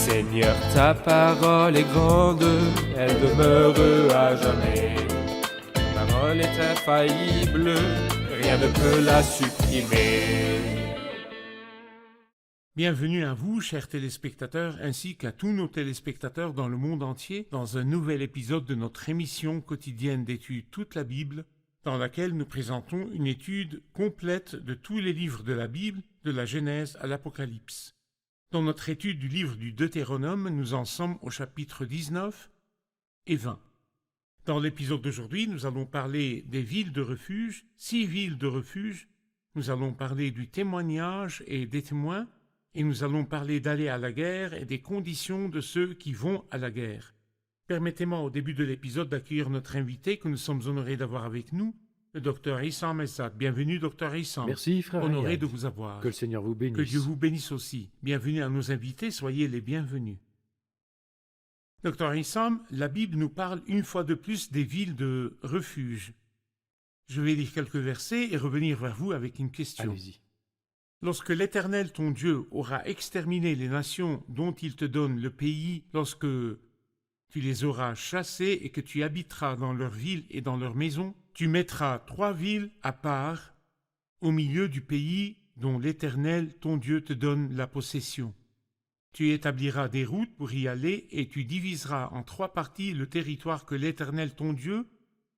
Seigneur, ta parole est grande, elle demeure à jamais. Ta parole est infaillible, rien ne peut la supprimer. Bienvenue à vous, chers téléspectateurs, ainsi qu'à tous nos téléspectateurs dans le monde entier, dans un nouvel épisode de notre émission quotidienne d'études Toute la Bible, dans laquelle nous présentons une étude complète de tous les livres de la Bible, de la Genèse à l'Apocalypse. Dans notre étude du livre du Deutéronome, nous en sommes au chapitre 19 et 20. Dans l'épisode d'aujourd'hui, nous allons parler des villes de refuge, 6 villes de refuge. Nous allons parler du témoignage et des témoins, et nous allons parler d'aller à la guerre et des conditions de ceux qui vont à la guerre. Permettez-moi au début de l'épisode d'accueillir notre invité que nous sommes honorés d'avoir avec nous, le docteur Issam Ezzat. Bienvenue, docteur Issam. Merci, frère. Honoré Riyad. de vous avoir. Que le Seigneur vous bénisse. Que Dieu vous bénisse aussi. Bienvenue à nos invités, soyez les bienvenus. Docteur Issam, la Bible nous parle une fois de plus des villes de refuge. Je vais lire quelques versets et revenir vers vous avec une question. Allez-y. Lorsque l'Éternel ton Dieu aura exterminé les nations dont il te donne le pays, lorsque tu les auras chassés et que tu habiteras dans leurs villes et dans leurs maisons, tu mettras 3 villes à part au milieu du pays dont l'Éternel ton Dieu te donne la possession. Tu établiras des routes pour y aller et tu diviseras en 3 parties le territoire que l'Éternel ton Dieu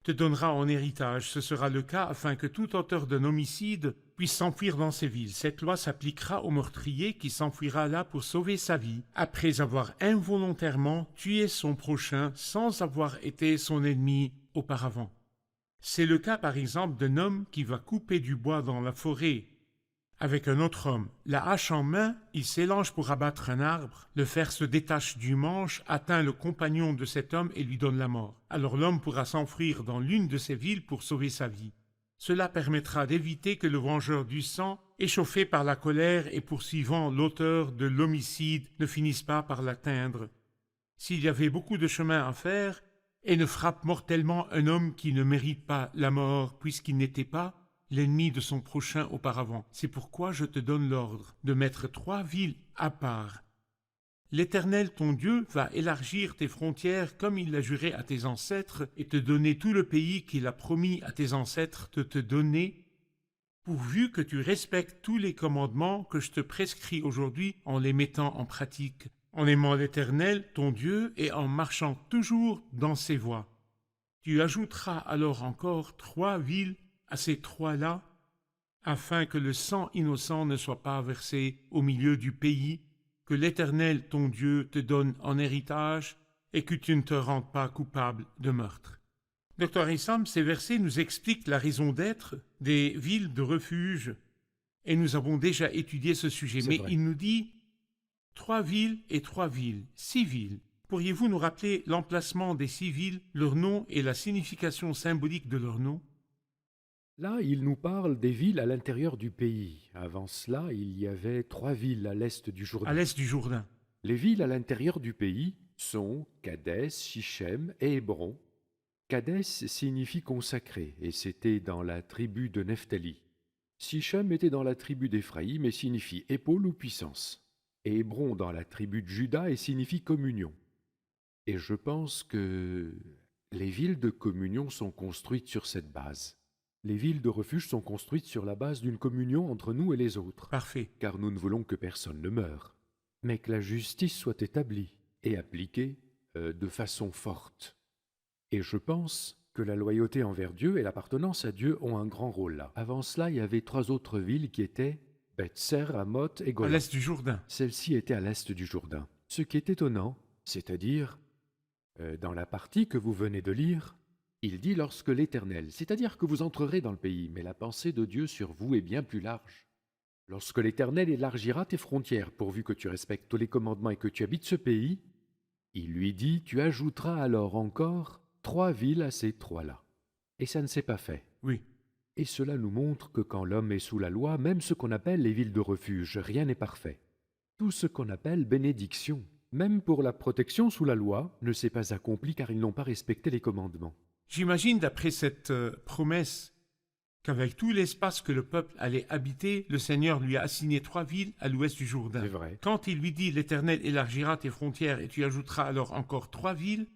te donnera en héritage. Ce sera le cas afin que tout auteur d'un homicide puisse s'enfuir dans ces villes. Cette loi s'appliquera au meurtrier qui s'enfuira là pour sauver sa vie, après avoir involontairement tué son prochain sans avoir été son ennemi auparavant. C'est le cas par exemple d'un homme qui va couper du bois dans la forêt avec un autre homme. La hache en main, il s'élance pour abattre un arbre. Le fer se détache du manche, atteint le compagnon de cet homme et lui donne la mort. Alors l'homme pourra s'enfuir dans l'une de ces villes pour sauver sa vie. Cela permettra d'éviter que le vengeur du sang, échauffé par la colère et poursuivant l'auteur de l'homicide, ne finisse pas par l'atteindre. S'il y avait beaucoup de chemin à faire, et ne frappe mortellement un homme qui ne mérite pas la mort, puisqu'il n'était pas l'ennemi de son prochain auparavant. C'est pourquoi je te donne l'ordre de mettre 3 villes à part. L'Éternel ton Dieu va élargir tes frontières comme il l'a juré à tes ancêtres et te donner tout le pays qu'il a promis à tes ancêtres de te donner, pourvu que tu respectes tous les commandements que je te prescris aujourd'hui en les mettant en pratique, en aimant l'Éternel ton Dieu et en marchant toujours dans ses voies. Tu ajouteras alors encore 3 villes à ces 3-là, afin que le sang innocent ne soit pas versé au milieu du pays que l'Éternel ton Dieu te donne en héritage et que tu ne te rendes pas coupable de meurtre. Docteur Issam, ces versets nous expliquent la raison d'être des villes de refuge et nous avons déjà étudié ce sujet, mais vrai. il nous dit 3 villes et 3 villes, 6 villes. Pourriez-vous nous rappeler l'emplacement des 6 villes, leur nom et la signification symbolique de leur nom? Là, il nous parle des villes à l'intérieur du pays. Avant cela, il y avait 3 villes à l'est du Jourdain. À l'est du Jourdain. Les villes à l'intérieur du pays sont Kadès, Shichem et Hébron. Kadès signifie consacré, et c'était dans la tribu de Nephtali. Shichem était dans la tribu d'Éphraïm et signifie épaule ou puissance. Et Hébron dans la tribu de Juda et signifie communion. Et je pense que les villes de communion sont construites sur cette base. Les villes de refuge sont construites sur la base d'une communion entre nous et les autres, Parfait. car nous ne voulons que personne ne meure, mais que la justice soit établie et appliquée de façon forte. Et je pense que la loyauté envers Dieu et l'appartenance à Dieu ont un grand rôle là. Avant cela, il y avait 3 autres villes qui étaient Beth-Ser, Amoth et À Golan. l'est du Jourdain. Celle-ci était à l'est du Jourdain. Ce qui est étonnant, c'est-à-dire, dans la partie que vous venez de lire, il dit lorsque l'Éternel, c'est-à-dire que vous entrerez dans le pays, mais la pensée de Dieu sur vous est bien plus large. Lorsque l'Éternel élargira tes frontières, pourvu que tu respectes tous les commandements et que tu habites ce pays, il lui dit, tu ajouteras alors encore 3 villes à ces 3-là. Et ça ne s'est pas fait. Oui. Et cela nous montre que quand l'homme est sous la loi, même ce qu'on appelle les villes de refuge, rien n'est parfait. Tout ce qu'on appelle bénédiction, même pour la protection sous la loi, ne s'est pas accompli car ils n'ont pas respecté les commandements. J'imagine, d'après cette promesse qu'avec tout l'espace que le peuple allait habiter, le Seigneur lui a assigné 3 villes à l'ouest du Jourdain. C'est vrai. Quand il lui dit « L'Éternel élargira tes frontières et tu ajouteras alors encore 3 villes »,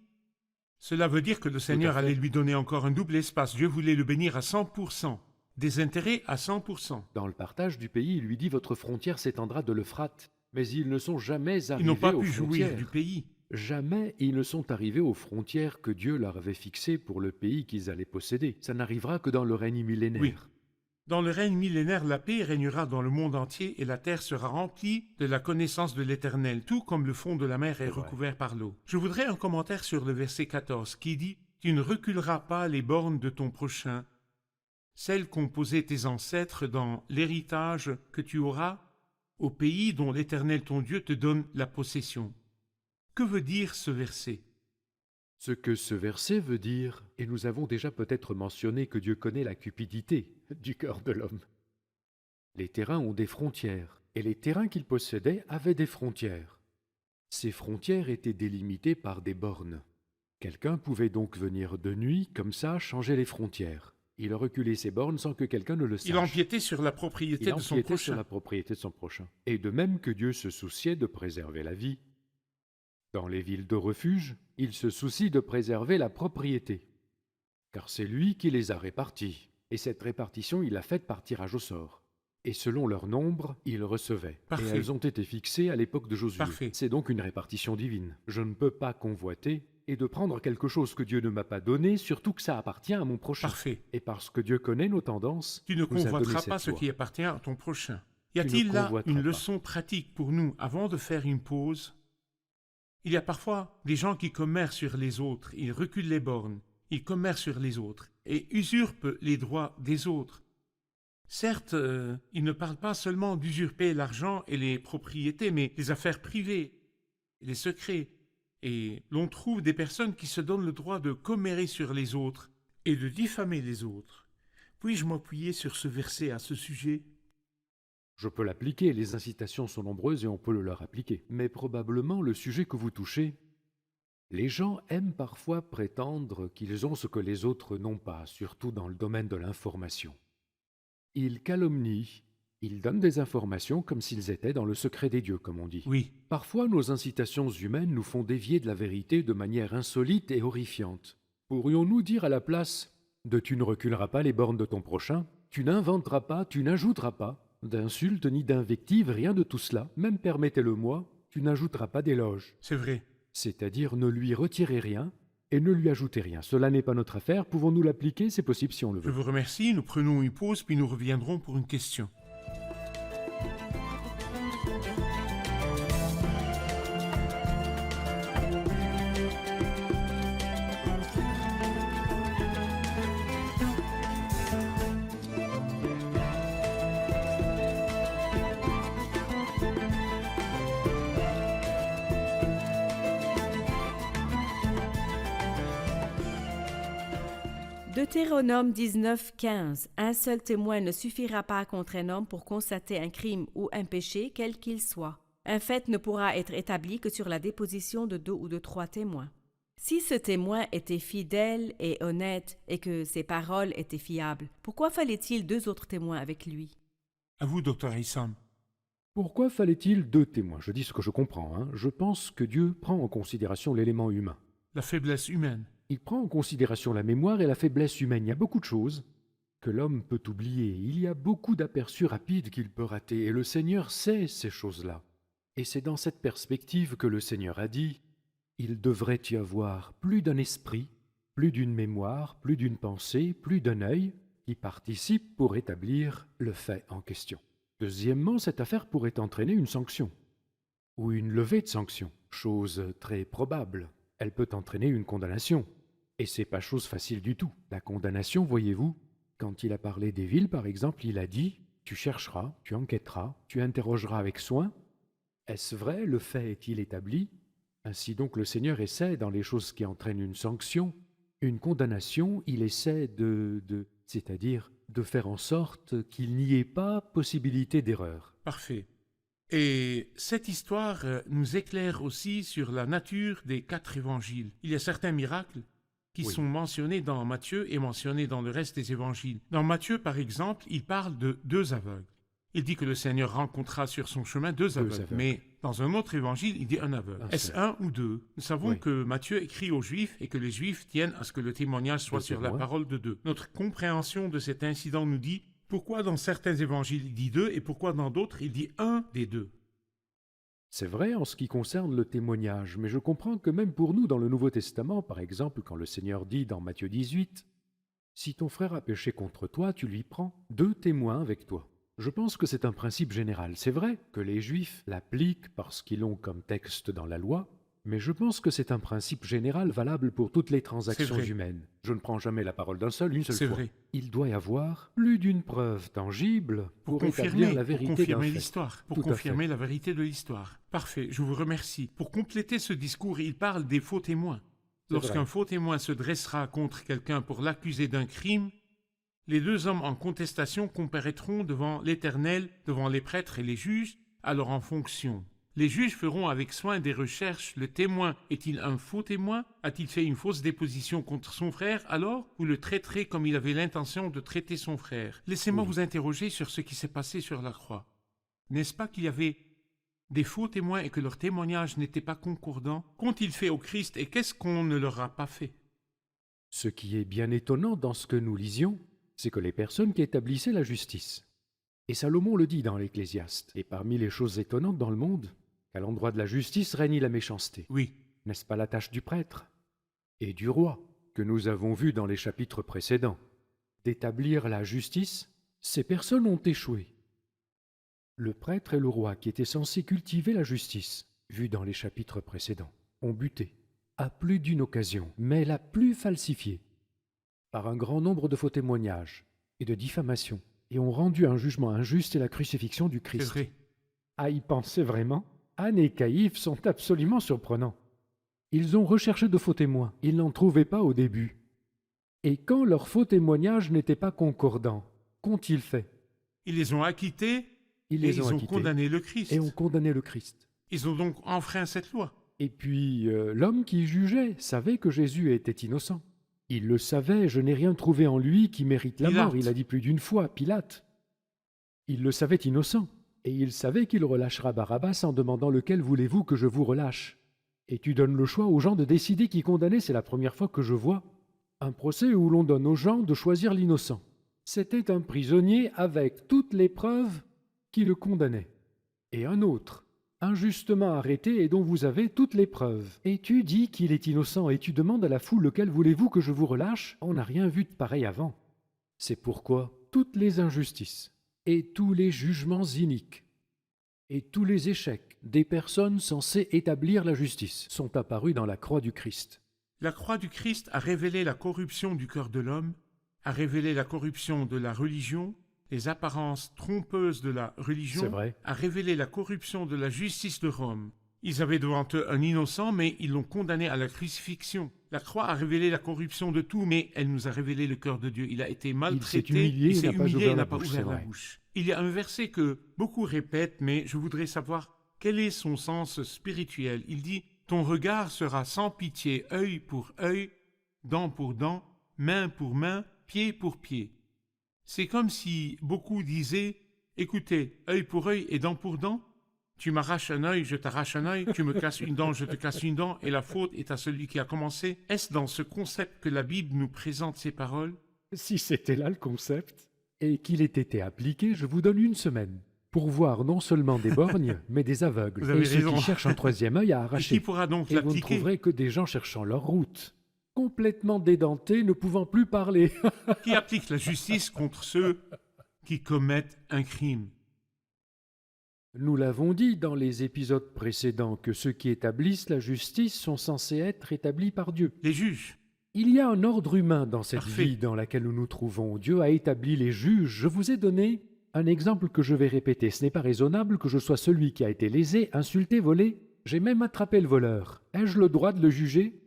cela veut dire que le Seigneur fait. allait lui donner encore un double espace. Dieu voulait le bénir à 100%, des intérêts à 100%. Dans le partage du pays, il lui dit votre frontière s'étendra de l'Euphrate. Mais ils ne sont jamais Ils arrivés n'ont pas aux pu jouir frontières. du pays. Jamais ils ne sont arrivés aux frontières que Dieu leur avait fixées pour le pays qu'ils allaient posséder. Ça n'arrivera que dans le règne millénaire. Oui. Dans le règne millénaire, la paix régnera dans le monde entier et la terre sera remplie de la connaissance de l'Éternel, tout comme le fond de la mer est vrai. recouvert par l'eau. Je voudrais un commentaire sur le verset 14 qui dit « Tu ne reculeras pas les bornes de ton prochain, celles qu'ont posées tes ancêtres dans l'héritage que tu auras au pays dont l'Éternel ton Dieu te donne la possession. » Que veut dire ce verset? Ce que ce verset veut dire, et nous avons déjà peut-être mentionné que Dieu connaît la cupidité du cœur de l'homme. Les terrains ont des frontières, et les terrains qu'il possédait avaient des frontières. Ces frontières étaient délimitées par des bornes. Quelqu'un pouvait donc venir de nuit, comme ça, changer les frontières. Il reculait ces bornes sans que quelqu'un ne le sache. Il empiétait sur la propriété Il de son empiétait sur prochain. la propriété de son prochain. Et de même que Dieu se souciait de préserver la vie, dans les villes de refuge, il se soucie de préserver la propriété, car c'est lui qui les a réparties, et cette répartition il l'a faite par tirage au sort. Et selon leur nombre, ils recevaient. Parfait. Et elles ont été fixées à l'époque de Josué. Parfait. C'est donc une répartition divine. Je ne peux pas convoiter et de prendre quelque chose que Dieu ne m'a pas donné, surtout que ça appartient à mon prochain. Parfait. Et parce que Dieu connaît nos tendances, Tu ne nous a donné convoiteras cette pas ce loi. qui appartient à ton prochain. Y Tu ne a-t-il là convoiteras une pas. leçon pratique pour nous avant de faire une pause? Il y a parfois des gens qui commercent sur les autres, ils reculent les bornes, ils commercent sur les autres et usurpent les droits des autres. Certes, ils ne parlent pas seulement d'usurper l'argent et les propriétés, mais les affaires privées, les secrets. Et l'on trouve des personnes qui se donnent le droit de commérer sur les autres et de diffamer les autres. Puis-je m'appuyer sur ce verset à ce sujet? Je peux l'appliquer, les incitations sont nombreuses et on peut le leur appliquer. Mais probablement le sujet que vous touchez, les gens aiment parfois prétendre qu'ils ont ce que les autres n'ont pas, surtout dans le domaine de l'information. Ils calomnient, ils donnent des informations comme s'ils étaient dans le secret des dieux, comme on dit. Oui, Parfois, nos incitations humaines nous font dévier de la vérité de manière insolite et horrifiante. Pourrions-nous dire à la place de « tu ne reculeras pas les bornes de ton prochain », tu n'inventeras pas, tu n'ajouteras pas d'insultes ni d'invectives, rien de tout cela, même permettez-le-moi, tu n'ajouteras pas d'éloges. c'est vrai. C'est-à-dire ne lui retirez rien et ne lui ajoutez rien. Cela n'est pas notre affaire, pouvons-nous l'appliquer? C'est possible si on le Je veut. vous remercie, nous prenons une pause puis nous reviendrons pour une question. Deutéronome 19, 15. Un seul témoin ne suffira pas contre un homme pour constater un crime ou un péché, quel qu'il soit. Un fait ne pourra être établi que sur la déposition de 2 ou de 3 témoins. Si ce témoin était fidèle et honnête et que ses paroles étaient fiables, pourquoi fallait-il 2 autres témoins avec lui? À vous, docteur Issam. Pourquoi fallait-il 2 témoins? Je dis ce que je comprends. Je pense que Dieu prend en considération l'élément humain. La faiblesse humaine. Il prend en considération la mémoire et la faiblesse humaine. Il y a beaucoup de choses que l'homme peut oublier. Il y a beaucoup d'aperçus rapides qu'il peut rater. Et le Seigneur sait ces choses-là. Et c'est dans cette perspective que le Seigneur a dit « Il devrait y avoir plus d'un esprit, plus d'une mémoire, plus d'une pensée, plus d'un œil qui participent pour établir le fait en question. » Deuxièmement, cette affaire pourrait entraîner une sanction ou une levée de sanction, chose très probable. Elle peut entraîner une condamnation. Et c'est pas chose facile du tout. La condamnation, voyez-vous, quand il a parlé des villes, par exemple, il a dit « Tu chercheras, tu enquêteras, tu interrogeras avec soin. Est-ce vrai? Le fait est-il établi ?» Ainsi donc, le Seigneur essaie, dans les choses qui entraînent une sanction, une condamnation, il essaie c'est-à-dire de faire en sorte qu'il n'y ait pas possibilité d'erreur. Parfait. Et cette histoire nous éclaire aussi sur la nature des 4 évangiles. Il y a certains miracles qui Oui. sont mentionnés dans Matthieu et mentionnés dans le reste des évangiles. Dans Matthieu, par exemple, il parle de 2 aveugles. Il dit que le Seigneur rencontra sur son chemin 2 aveugles. aveugles. Mais dans un autre évangile, il dit un aveugle. Un Est-ce seul. 1 ou 2? Nous savons Oui. que Matthieu écrit aux Juifs et que les Juifs tiennent à ce que le témoignage soit Le sur la témoin. parole de 2. Notre compréhension de cet incident nous dit pourquoi dans certains évangiles il dit 2 et pourquoi dans d'autres il dit un des 2. C'est vrai en ce qui concerne le témoignage, mais je comprends que même pour nous dans le Nouveau Testament, par exemple, quand le Seigneur dit dans Matthieu 18, « Si ton frère a péché contre toi, tu lui prends 2 témoins avec toi. » Je pense que c'est un principe général. C'est vrai que les Juifs l'appliquent parce qu'ils l'ont comme texte dans la loi, mais je pense que c'est un principe général valable pour toutes les transactions vrai. humaines. Je ne prends jamais la parole d'un seul, une seule C'est fois. vrai. Il doit y avoir plus d'une preuve tangible pour établir la vérité pour d'un confirmer fait. l'histoire, pour Tout à confirmer fait. la vérité de l'histoire. Parfait, je vous remercie. Pour compléter ce discours, il parle des faux témoins. C'est Lorsqu'un vrai. faux témoin se dressera contre quelqu'un pour l'accuser d'un crime, les 2 hommes en contestation comparaîtront devant l'Éternel, devant les prêtres et les juges, alors en fonction. Les juges feront avec soin des recherches. Le témoin est-il un faux témoin? A-t-il fait une fausse déposition contre son frère? Alors, vous le traiterez comme il avait l'intention de traiter son frère. Laissez-moi Oui. vous interroger sur ce qui s'est passé sur la croix. N'est-ce pas qu'il y avait des faux témoins et que leur témoignage n'était pas concordant? Qu'ont-ils fait au Christ et qu'est-ce qu'on ne leur a pas fait? Ce qui est bien étonnant dans ce que nous lisions, c'est que les personnes qui établissaient la justice, et Salomon le dit dans l'Ecclésiaste, et parmi les choses étonnantes dans le monde, qu'à l'endroit de la justice règne la méchanceté. Oui, N'est-ce pas la tâche du prêtre et du roi, que nous avons vu dans les chapitres précédents? D'établir la justice, ces personnes ont échoué. Le prêtre et le roi, qui étaient censés cultiver la justice, vus dans les chapitres précédents, ont buté, à plus d'une occasion, mais la plus falsifiée, par un grand nombre de faux témoignages et de diffamations, et ont rendu un jugement injuste et la crucifixion du c'est Christ. vrai. À y penser vraiment, Anne et Caïphe sont absolument surprenants. Ils ont recherché de faux témoins, ils n'en trouvaient pas au début. Et quand leurs faux témoignages n'étaient pas concordants, qu'ont-ils fait? Ils les ont acquittés Ils et les ils ont ont acquittés condamné le Christ. et ont condamné le Christ. Ils ont donc enfreint cette loi. Et puis, l'homme qui jugeait savait que Jésus était innocent. Il le savait, je n'ai rien trouvé en lui qui mérite la Pilate. mort, il a dit plus d'une fois, Pilate. Il le savait innocent, et il savait qu'il relâchera Barabbas en demandant lequel voulez-vous que je vous relâche. Et tu donnes le choix aux gens de décider qui condamner, c'est la première fois que je vois un procès où l'on donne aux gens de choisir l'innocent. C'était un prisonnier avec toutes les preuves qui le condamnaient. Et un autre, injustement arrêté et dont vous avez toutes les preuves. Et tu dis qu'il est innocent et tu demandes à la foule lequel voulez-vous que je vous relâche? On n'a rien vu de pareil avant. C'est pourquoi toutes les injustices et tous les jugements iniques et tous les échecs des personnes censées établir la justice sont apparus dans la croix du Christ. La croix du Christ a révélé la corruption du cœur de l'homme, a révélé la corruption de la religion, les apparences trompeuses de la religion, C'est vrai. a révélé la corruption de la justice de Rome. Ils avaient devant eux un innocent, mais ils l'ont condamné à la crucifixion. La croix a révélé la corruption de tout, mais elle nous a révélé le cœur de Dieu. Il a été maltraité, humilié, il il s'est n'a pas humilié, ouvert il n'a la pas bouche, ouvert c'est la vrai. bouche. Il y a un verset que beaucoup répètent, mais je voudrais savoir quel est son sens spirituel. Il dit « Ton regard sera sans pitié, œil pour œil, dent pour dent, main pour main, pied pour pied. » C'est comme si beaucoup disaient « Écoutez, œil pour œil et dent pour dent, tu m'arraches un œil, je t'arrache un œil, tu me casses une dent, je te casse une dent, et la faute est à celui qui a commencé. » Est-ce dans ce concept que la Bible nous présente ces paroles? Si c'était là le concept, et qu'il ait été appliqué, je vous donne une semaine pour voir non seulement des borgnes, mais des aveugles, Vous avez et ceux raison. qui cherchent un troisième œil à Et qui arracher. pourra donc Et vous ne l'appliquer? trouverez que des gens cherchant leur route, complètement dédentés, ne pouvant plus parler. Qui applique la justice contre ceux qui commettent un crime? Nous l'avons dit dans les épisodes précédents que ceux qui établissent la justice sont censés être établis par Dieu. Les juges. Il y a un ordre humain dans cette Parfait. vie dans laquelle nous nous trouvons. Dieu a établi les juges. Je vous ai donné un exemple que je vais répéter. Ce n'est pas raisonnable que je sois celui qui a été lésé, insulté, volé. J'ai même attrapé le voleur. Ai-je le droit de le juger?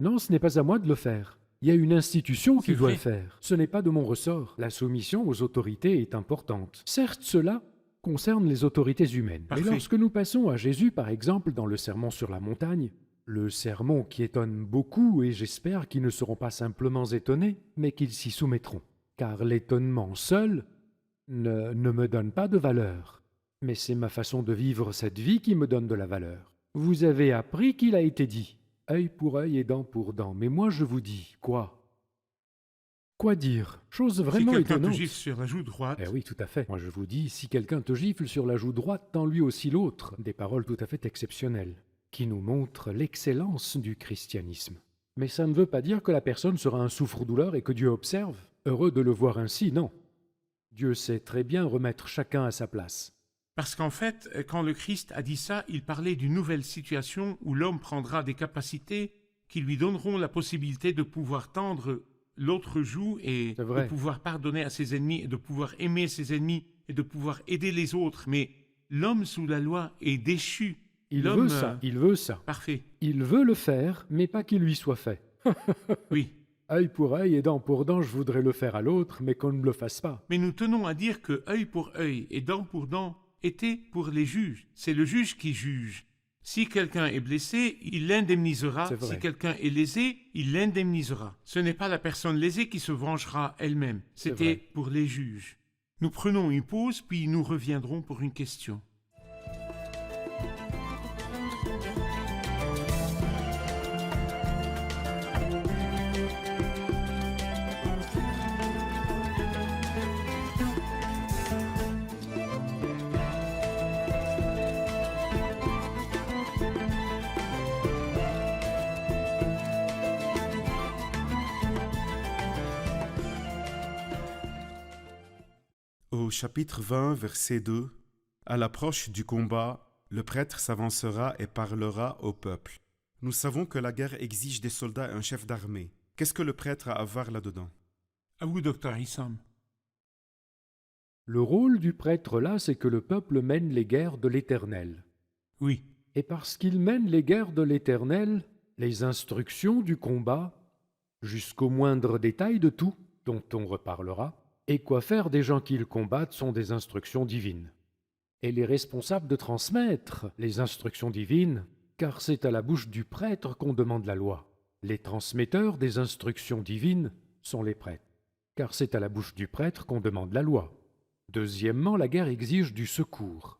Non, ce n'est pas à moi de le faire. Il y a une institution qui C'est doit vrai. le faire. Ce n'est pas de mon ressort. La soumission aux autorités est importante. Certes, cela concerne les autorités humaines. Parfait. Mais lorsque nous passons à Jésus, par exemple, dans le Sermon sur la montagne, Le sermon qui étonne beaucoup, et j'espère qu'ils ne seront pas simplement étonnés, mais qu'ils s'y soumettront. Car l'étonnement seul ne me donne pas de valeur. Mais c'est ma façon de vivre cette vie qui me donne de la valeur. Vous avez appris qu'il a été dit « œil pour œil et dent pour dent ». Mais moi je vous dis quoi? Quoi dire? Chose vraiment si quelqu'un étonnante. te gifle sur la joue droite, Eh oui, tout à fait. Moi je vous dis, si quelqu'un te gifle sur la joue droite, tends lui aussi l'autre. Des paroles tout à fait exceptionnelles, qui nous montrent l'excellence du christianisme. Mais ça ne veut pas dire que la personne sera un souffre-douleur et que Dieu observe. Heureux de le voir ainsi, non. Dieu sait très bien remettre chacun à sa place. parce qu'en fait, quand le Christ a dit ça, il parlait d'une nouvelle situation où l'homme prendra des capacités qui lui donneront la possibilité de pouvoir tendre l'autre joue et C'est vrai. de pouvoir pardonner à ses ennemis et de pouvoir aimer ses ennemis et de pouvoir aider les autres. Mais l'homme sous la loi est déchu. Il L'homme, veut ça, il veut ça. Parfait, Il veut le faire, mais pas qu'il lui soit fait. oui. Œil pour œil et dent pour dent, je voudrais le faire à l'autre, mais qu'on ne le fasse pas. Mais nous tenons à dire que œil pour œil et dent pour dent était pour les juges. C'est le juge qui juge. Si quelqu'un est blessé, il l'indemnisera. C'est vrai. Si quelqu'un est lésé, il l'indemnisera. Ce n'est pas la personne lésée qui se vengera elle-même. C'est C'était vrai. pour les juges. Nous prenons une pause, puis nous reviendrons pour une question. Au chapitre 20, verset 2, à l'approche du combat, le prêtre s'avancera et parlera au peuple. Nous savons que la guerre exige des soldats et un chef d'armée. Qu'est-ce que le prêtre a à voir là-dedans? À vous, docteur Issam. Le rôle du prêtre là, c'est que le peuple mène les guerres de l'Éternel. Oui, Et parce qu'il mène les guerres de l'Éternel, les instructions du combat, jusqu'au moindre détail de tout, dont on reparlera, et quoi faire des gens qu'ils combattent sont des instructions divines. Et les responsables de transmettre les instructions divines, car c'est à la bouche du prêtre qu'on demande la loi. Les transmetteurs des instructions divines sont les prêtres, car c'est à la bouche du prêtre qu'on demande la loi. Deuxièmement, la guerre exige du secours.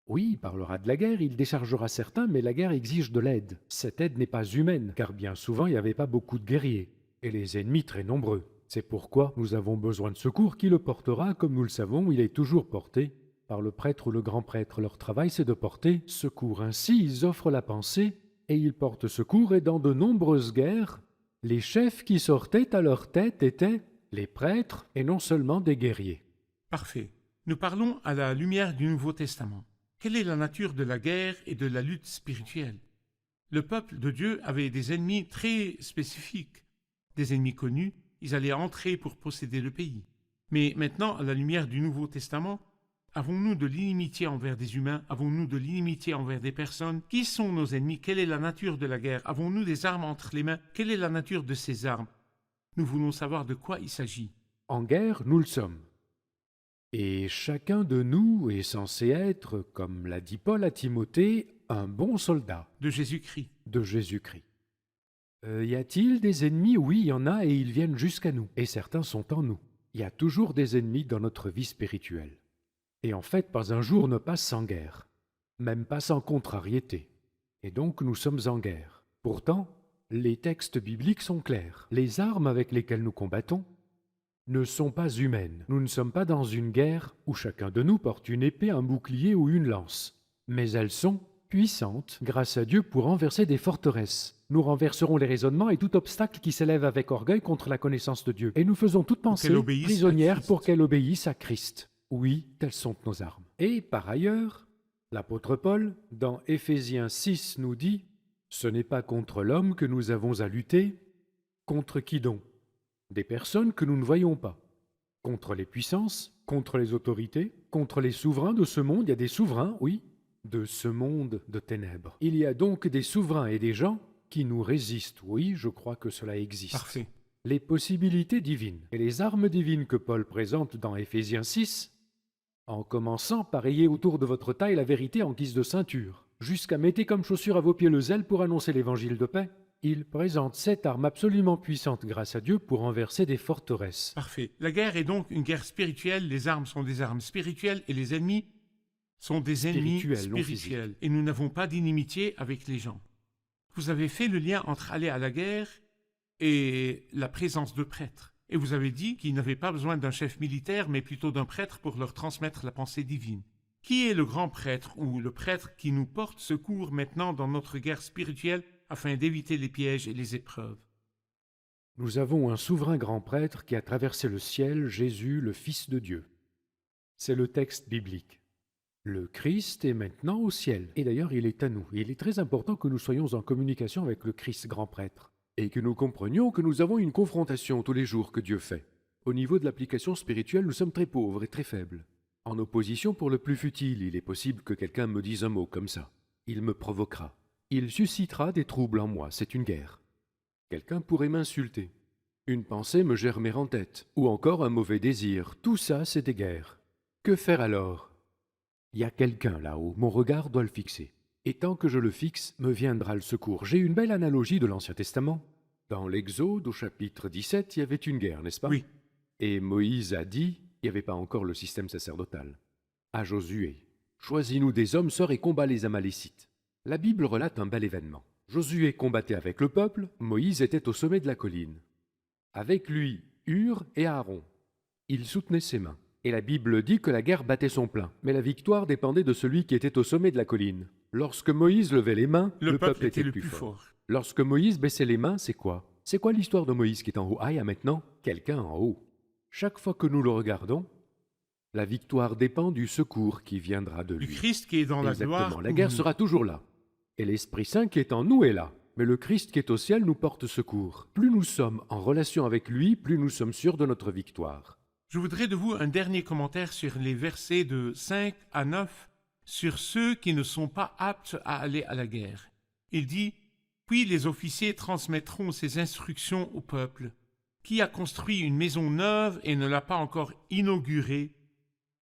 Oui, il parlera de la guerre, il déchargera certains, mais la guerre exige de l'aide. Cette aide n'est pas humaine, car bien souvent il n'y avait pas beaucoup de guerriers, et les ennemis très nombreux. C'est pourquoi nous avons besoin de secours. Qui le portera? Comme nous le savons, il est toujours porté par le prêtre ou le grand prêtre. Leur travail, c'est de porter secours. Ainsi, ils offrent la pensée, et ils portent secours, et dans de nombreuses guerres, les chefs qui sortaient à leur tête étaient les prêtres, et non seulement des guerriers. parfait. Nous parlons à la lumière du Nouveau Testament. Quelle est la nature de la guerre et de la lutte spirituelle? Le peuple de Dieu avait des ennemis très spécifiques, des ennemis connus. Ils allaient entrer pour posséder le pays. Mais maintenant, à la lumière du Nouveau Testament, avons-nous de l'inimitié envers des humains? Avons-nous de l'inimitié envers des personnes? Qui sont nos ennemis? Quelle est la nature de la guerre? Avons-nous des armes entre les mains? Quelle est la nature de ces armes? Nous voulons savoir de quoi il s'agit. En guerre, nous le sommes. Et chacun de nous est censé être, comme l'a dit Paul à Timothée, un bon soldat De Jésus-Christ. de Jésus-Christ. Y a-t-il des ennemis? Oui, il y en a et ils viennent jusqu'à nous. Et certains sont en nous. Il y a toujours des ennemis dans notre vie spirituelle. Et en fait, pas un jour ne passe sans guerre, même pas sans contrariété. Et donc nous sommes en guerre. Pourtant, les textes bibliques sont clairs. Les armes avec lesquelles nous combattons ne sont pas humaines. Nous ne sommes pas dans une guerre où chacun de nous porte une épée, un bouclier ou une lance. Mais elles sont puissantes, grâce à Dieu, pour renverser des forteresses. Nous renverserons les raisonnements et tout obstacle qui s'élève avec orgueil contre la connaissance de Dieu. Et nous faisons toute pensée qu'elle obéisse à prisonnière Christ. pour qu'elle obéisse à Christ. Oui, telles sont nos armes. Et par ailleurs, l'apôtre Paul, dans Éphésiens 6, nous dit « Ce n'est pas contre l'homme que nous avons à lutter. Contre qui donc? Des personnes que nous ne voyons pas. Contre les puissances, contre les autorités, contre les souverains de ce monde. Il y a des souverains, oui, de ce monde de ténèbres. Il y a donc des souverains et des gens qui nous résistent. Oui, je crois que cela existe. Parfait. Les possibilités divines et les armes divines que Paul présente dans Éphésiens 6, en commençant par ayez autour de votre taille la vérité en guise de ceinture. jusqu'à mettez comme chaussure à vos pieds le zèle pour annoncer l'évangile de paix. Il présente cette arme absolument puissante grâce à Dieu pour renverser des forteresses. Parfait. La guerre est donc une guerre spirituelle, les armes sont des armes spirituelles et les ennemis sont des ennemis Spirituels, non spirituels. Et nous n'avons pas d'inimitié avec les gens. Vous avez fait le lien entre aller à la guerre et la présence de prêtres. Et vous avez dit qu'ils n'avaient pas besoin d'un chef militaire, mais plutôt d'un prêtre pour leur transmettre la pensée divine. Qui est le grand prêtre ou le prêtre qui nous porte secours maintenant dans notre guerre spirituelle afin d'éviter les pièges et les épreuves? Nous avons un souverain grand prêtre qui a traversé le ciel, Jésus, le Fils de Dieu. C'est le texte biblique. Le Christ est maintenant au ciel, et d'ailleurs il est à nous. Et il est très important que nous soyons en communication avec le Christ grand prêtre, et que nous comprenions que nous avons une confrontation tous les jours que Dieu fait. Au niveau de l'application spirituelle, nous sommes très pauvres et très faibles. En opposition pour le plus futile, il est possible que quelqu'un me dise un mot comme ça. Il me provoquera. Il suscitera des troubles en moi, c'est une guerre. Quelqu'un pourrait m'insulter. Une pensée me germer en tête, ou encore un mauvais désir. Tout ça, c'est des guerres. Que faire alors? Il y a quelqu'un là-haut, mon regard doit le fixer. Et tant que je le fixe, me viendra le secours. J'ai une belle analogie de l'Ancien Testament. Dans l'Exode, au chapitre 17, il y avait une guerre, n'est-ce pas? Oui. Et Moïse a dit, il n'y avait pas encore le système sacerdotal, à Josué, « Choisis-nous des hommes, sors et combat les Amalécites. » La Bible relate un bel événement. Josué combattait avec le peuple, Moïse était au sommet de la colline. Avec lui, Hur et Aaron. Il soutenait ses mains. Et la Bible dit que la guerre battait son plein, mais la victoire dépendait de celui qui était au sommet de la colline. Lorsque Moïse levait les mains, le peuple était le plus fort. Lorsque Moïse baissait les mains, c'est quoi? C'est quoi l'histoire de Moïse qui est en haut? Ah, il y a maintenant quelqu'un en haut. Chaque fois que nous le regardons, la victoire dépend du secours qui viendra de lui. Du Christ qui est dans la Exactement, gloire. la guerre sera toujours là. Et l'Esprit Saint qui est en nous est là. Mais le Christ qui est au ciel nous porte secours. Plus nous sommes en relation avec lui, plus nous sommes sûrs de notre victoire. Je voudrais de vous un dernier commentaire sur les versets de 5 à 9, sur ceux qui ne sont pas aptes à aller à la guerre. Il dit « Puis les officiers transmettront ces instructions au peuple. Qui a construit une maison neuve et ne l'a pas encore inaugurée,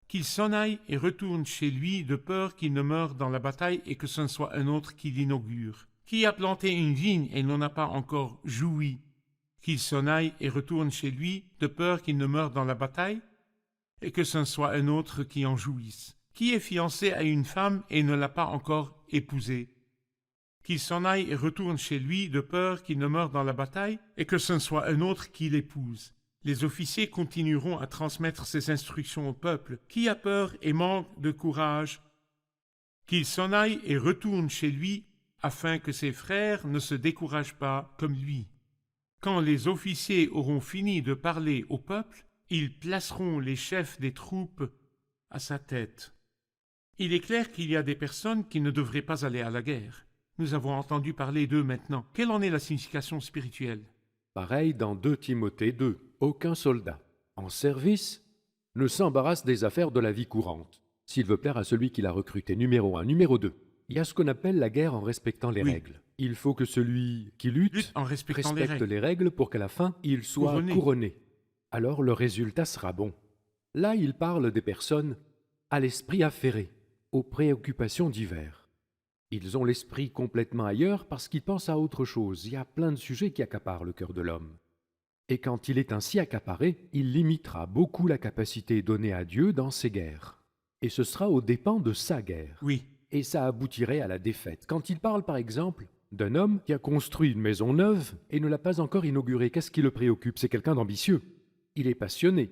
qu'il s'en aille et retourne chez lui de peur qu'il ne meure dans la bataille et que ce ne soit un autre qui l'inaugure. Qui a planté une vigne et n'en a pas encore joui, qu'il s'en aille et retourne chez lui de peur qu'il ne meure dans la bataille et que ce ne soit un autre qui en jouisse. Qui est fiancé à une femme et ne l'a pas encore épousée, qu'il s'en aille et retourne chez lui de peur qu'il ne meure dans la bataille et que ce ne soit un autre qui l'épouse. » Les officiers continueront à transmettre ces instructions au peuple. Qui a peur et manque de courage, qu'il s'en aille et retourne chez lui, afin que ses frères ne se découragent pas comme lui. Quand les officiers auront fini de parler au peuple, ils placeront les chefs des troupes à sa tête. Il est clair qu'il y a des personnes qui ne devraient pas aller à la guerre. Nous avons entendu parler d'eux maintenant. Quelle en est la signification spirituelle? Pareil dans 2 Timothée 2. Aucun soldat en service ne s'embarrasse des affaires de la vie courante, s'il veut plaire à celui qui l'a recruté. Numéro 1. Numéro 2. Il y a ce qu'on appelle la guerre en respectant les règles. Il faut que celui qui lutte en respectant respecte les règles pour qu'à la fin, il soit couronné. Alors le résultat sera bon. Là, il parle des personnes à l'esprit affairé, aux préoccupations diverses. Ils ont l'esprit complètement ailleurs parce qu'ils pensent à autre chose. Il y a plein de sujets qui accaparent le cœur de l'homme. Et quand il est ainsi accaparé, il limitera beaucoup la capacité donnée à Dieu dans ses guerres. Et ce sera aux dépens de sa guerre. Oui. Et ça aboutirait à la défaite. Quand il parle, par exemple, d'un homme qui a construit une maison neuve et ne l'a pas encore inaugurée, qu'est-ce qui le préoccupe? C'est quelqu'un d'ambitieux. Il est passionné.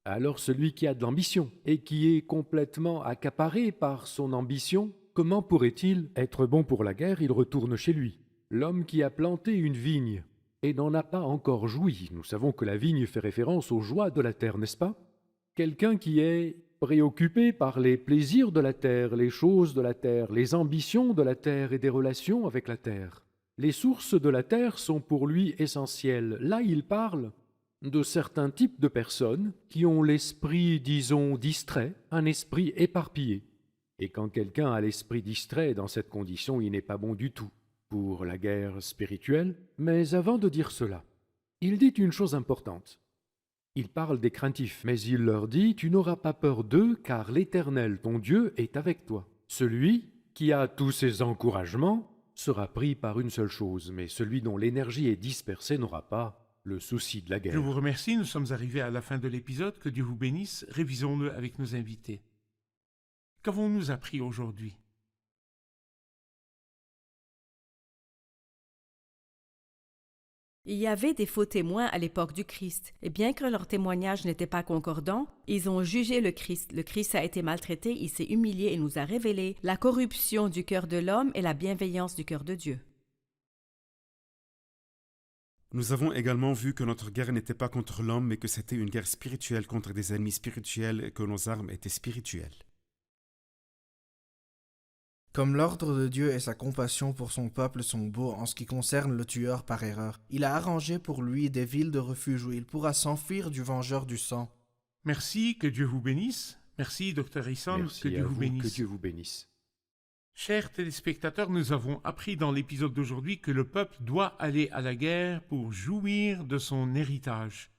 Alors celui qui a de l'ambition et qui est complètement accaparé par son ambition, comment pourrait-il être bon pour la guerre? Il retourne chez lui. L'homme qui a planté une vigne et n'en a pas encore joui. Nous savons que la vigne fait référence aux joies de la terre, n'est-ce pas? Quelqu'un qui est préoccupé par les plaisirs de la terre, les choses de la terre, les ambitions de la terre et des relations avec la terre. Les sources de la terre sont pour lui essentielles. Là, il parle de certains types de personnes qui ont l'esprit, disons, distrait, un esprit éparpillé. Et quand quelqu'un a l'esprit distrait dans cette condition, il n'est pas bon du tout pour la guerre spirituelle. Mais avant de dire cela, il dit une chose importante. Il parle des craintifs, mais il leur dit « Tu n'auras pas peur d'eux, car l'Éternel, ton Dieu, est avec toi. Celui qui a tous ces encouragements sera pris par une seule chose, mais celui dont l'énergie est dispersée n'aura pas le souci de la Je guerre. vous remercie, nous sommes arrivés à la fin de l'épisode, que Dieu vous bénisse, révisons-le avec nos invités. Qu'avons-nous appris aujourd'hui? Il y avait des faux témoins à l'époque du Christ, et bien que leur témoignage n'était pas concordant, ils ont jugé le Christ. Le Christ a été maltraité, il s'est humilié et nous a révélé la corruption du cœur de l'homme et la bienveillance du cœur de Dieu. Nous avons également vu que notre guerre n'était pas contre l'homme, mais que c'était une guerre spirituelle contre des ennemis spirituels et que nos armes étaient spirituelles. Comme l'ordre de Dieu et sa compassion pour son peuple sont beaux en ce qui concerne le tueur par erreur, il a arrangé pour lui des villes de refuge où il pourra s'enfuir du vengeur du sang. Merci, que Dieu vous bénisse. Merci, Dr. Isson, Merci que Dieu à vous vous, bénisse. que Dieu vous bénisse. Chers téléspectateurs, nous avons appris dans l'épisode d'aujourd'hui que le peuple doit aller à la guerre pour jouir de son héritage.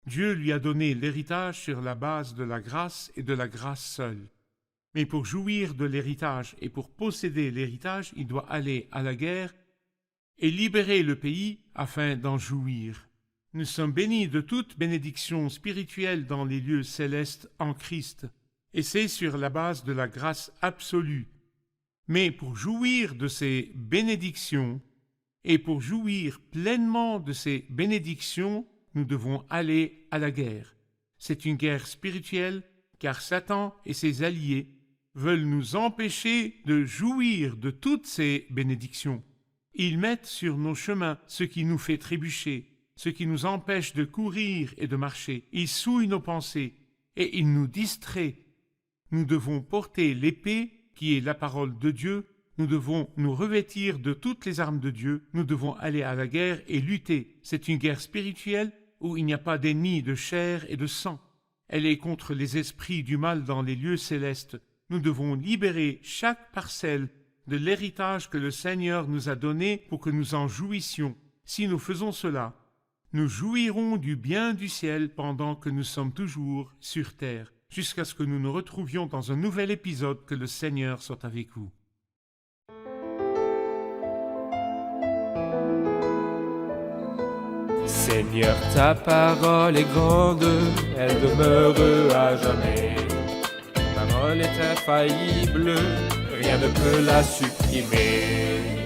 Dieu lui a donné l'héritage sur la base de la grâce et de la grâce seule. Mais pour jouir de l'héritage et pour posséder l'héritage, il doit aller à la guerre et libérer le pays afin d'en jouir. Nous sommes bénis de toute bénédiction spirituelle dans les lieux célestes en Christ, et c'est sur la base de la grâce absolue. Mais pour jouir de ces bénédictions et pour jouir pleinement de ces bénédictions, nous devons aller à la guerre. C'est une guerre spirituelle car Satan et ses alliés veulent nous empêcher de jouir de toutes ces bénédictions. Ils mettent sur nos chemins ce qui nous fait trébucher, ce qui nous empêche de courir et de marcher. Ils souillent nos pensées et ils nous distraient. Nous devons porter l'épée qui est la parole de Dieu. Nous devons nous revêtir de toutes les armes de Dieu. Nous devons aller à la guerre et lutter. C'est une guerre spirituelle où il n'y a pas d'ennemis de chair et de sang. Elle est contre les esprits du mal dans les lieux célestes. Nous devons libérer chaque parcelle de l'héritage que le Seigneur nous a donné pour que nous en jouissions. Si nous faisons cela, nous jouirons du bien du ciel pendant que nous sommes toujours sur terre, jusqu'à ce que nous nous retrouvions dans un nouvel épisode. Que le Seigneur soit avec vous. Seigneur, ta parole est grande, elle demeure à jamais. Ta parole est infaillible, rien ne peut la supprimer.